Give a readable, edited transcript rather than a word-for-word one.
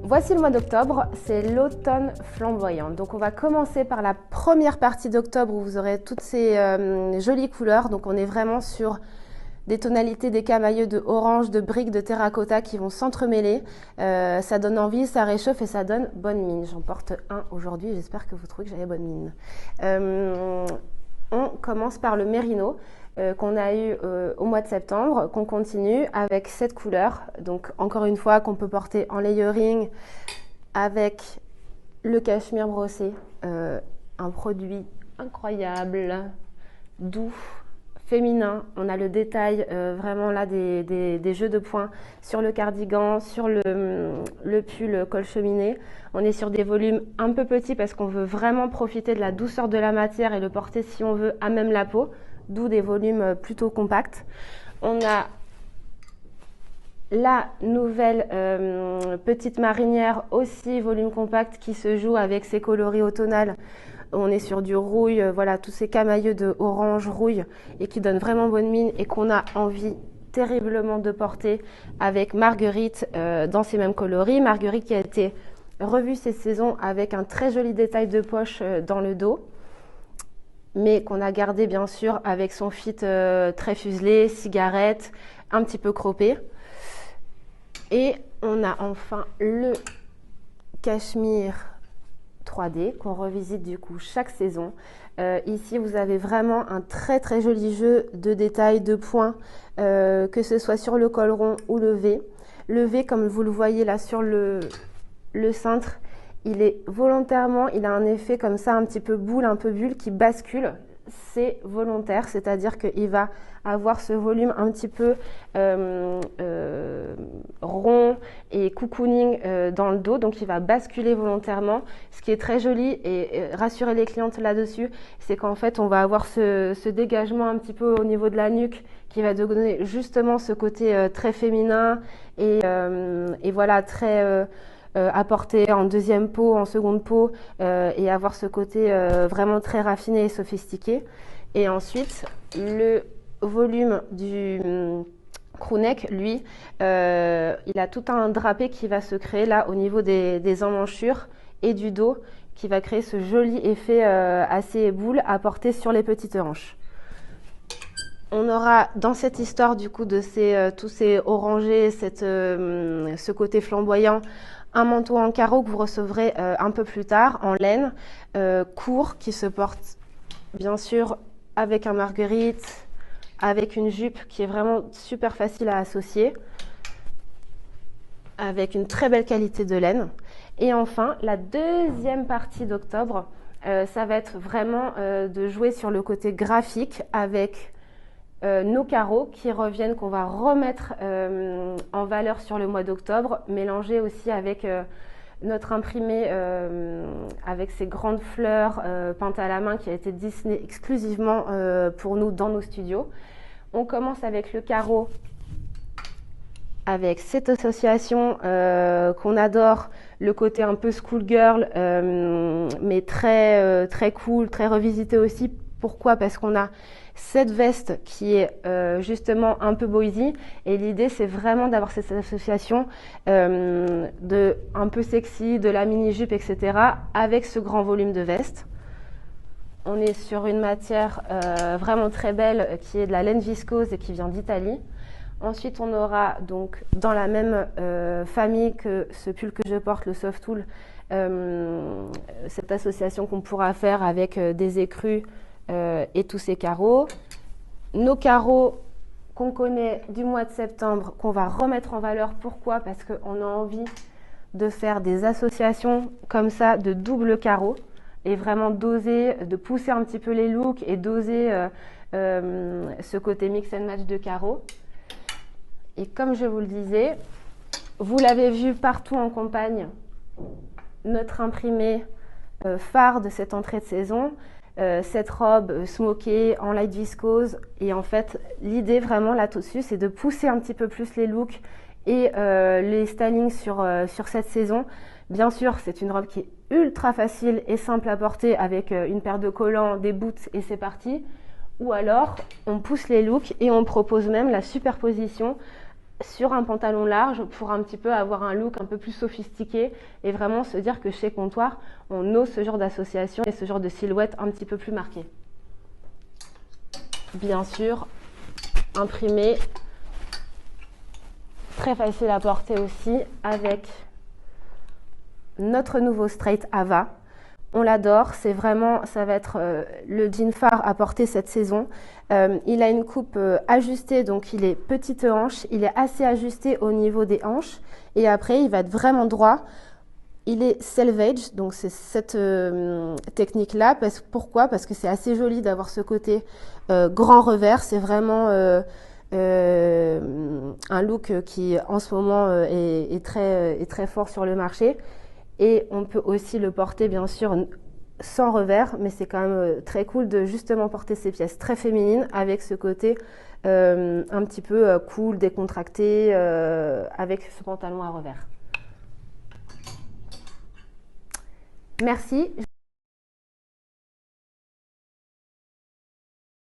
Voici le mois d'octobre, c'est l'automne flamboyant. Donc on va commencer par la première partie d'octobre où vous aurez toutes ces jolies couleurs. Donc on est vraiment sur des tonalités d'écamailleux, de orange, de briques, de terracotta qui vont s'entremêler. Ça donne envie, ça réchauffe et ça donne bonne mine. J'en porte un aujourd'hui, j'espère que vous trouvez que j'avais bonne mine. On commence par le mérino qu'on a eu au mois de septembre, qu'on continue avec cette couleur. Donc encore une fois, qu'on peut porter en layering avec le cachemire brossé. Un produit incroyable, doux, féminin. On a le détail vraiment là des jeux de points sur le cardigan, sur le pull col cheminé. On est sur des volumes un peu petits parce qu'on veut vraiment profiter de la douceur de la matière et le porter si on veut à même la peau, d'où des volumes plutôt compacts. On a la nouvelle petite marinière, aussi volume compact, qui se joue avec ses coloris automnales. On est sur du rouille, voilà, tous ces camailleux de orange rouille et qui donnent vraiment bonne mine et qu'on a envie terriblement de porter avec Marguerite dans ces mêmes coloris. Marguerite qui a été revue cette saison avec un très joli détail de poche dans le dos, mais qu'on a gardé bien sûr avec son fit très fuselé, cigarette, un petit peu croppé. Et on a enfin le cachemire 3D qu'on revisite du coup chaque saison. Ici vous avez vraiment un très très joli jeu de détails, de points, que ce soit sur le col rond ou le V. Le V, comme vous le voyez là sur le cintre, il est volontairement, il a un effet comme ça un petit peu boule, un peu bulle qui bascule. C'est volontaire, c'est-à-dire qu'il va avoir ce volume un petit peu rond et cocooning dans le dos, donc il va basculer volontairement. Ce qui est très joli et rassurer les clientes là-dessus, c'est qu'en fait on va avoir ce dégagement un petit peu au niveau de la nuque qui va donner justement ce côté très féminin et voilà très apporter en deuxième peau, en seconde peau et avoir ce côté vraiment très raffiné et sophistiqué. Et ensuite, le volume du crewneck, lui, il a tout un drapé qui va se créer là au niveau des emmanchures et du dos qui va créer ce joli effet assez boule à porter sur les petites hanches. On aura dans cette histoire du coup de tous ces orangés, ce côté flamboyant, un manteau en carreau que vous recevrez un peu plus tard en laine, court, qui se porte bien sûr avec un marguerite, avec une jupe qui est vraiment super facile à associer, avec une très belle qualité de laine. Et enfin, la deuxième partie d'octobre, ça va être vraiment de jouer sur le côté graphique avec nos carreaux qui reviennent, qu'on va remettre en valeur sur le mois d'octobre, mélangés aussi avec notre imprimé avec ces grandes fleurs peintes à la main qui a été dessiné exclusivement pour nous dans nos studios. On commence avec le carreau, avec cette association qu'on adore, le côté un peu schoolgirl, mais très, très cool, très revisité aussi. Pourquoi ? Parce qu'on a cette veste qui est justement un peu boysy et l'idée c'est vraiment d'avoir cette association de un peu sexy, de la mini-jupe, etc. avec ce grand volume de veste. On est sur une matière vraiment très belle qui est de la laine viscose et qui vient d'Italie. Ensuite, on aura donc dans la même famille que ce pull que je porte, le Softwool, cette association qu'on pourra faire avec des écrus et tous ces carreaux. Nos carreaux qu'on connaît du mois de septembre, qu'on va remettre en valeur. Pourquoi ? Parce qu'on a envie de faire des associations comme ça de double carreaux et vraiment d'oser, de pousser un petit peu les looks et d'oser ce côté mix and match de carreaux. Et comme je vous le disais, vous l'avez vu partout en campagne, notre imprimé phare de cette entrée de saison, cette robe smokée en light viscose. Et en fait, l'idée vraiment là-dessus, c'est de pousser un petit peu plus les looks et les stylings sur cette saison. Bien sûr, c'est une robe qui est ultra facile et simple à porter avec une paire de collants, des boots et c'est parti. Ou alors, on pousse les looks et on propose même la superposition sur un pantalon large pour un petit peu avoir un look un peu plus sophistiqué et vraiment se dire que chez Comptoir, on ose ce genre d'association et ce genre de silhouette un petit peu plus marquée. Bien sûr, imprimé, très facile à porter aussi avec notre nouveau straight Ava. On l'adore, c'est vraiment, ça va être le jean phare à porter cette saison. Il a une coupe ajustée, donc il est petite hanche, il est assez ajusté au niveau des hanches et après il va être vraiment droit. Il est selvage, donc c'est cette technique-là. Pourquoi? Parce que c'est assez joli d'avoir ce côté grand revers. C'est vraiment un look qui en ce moment est très fort sur le marché. Et on peut aussi le porter bien sûr sans revers, mais c'est quand même très cool de justement porter ces pièces très féminines avec ce côté un petit peu cool, décontracté, avec ce pantalon à revers. Merci.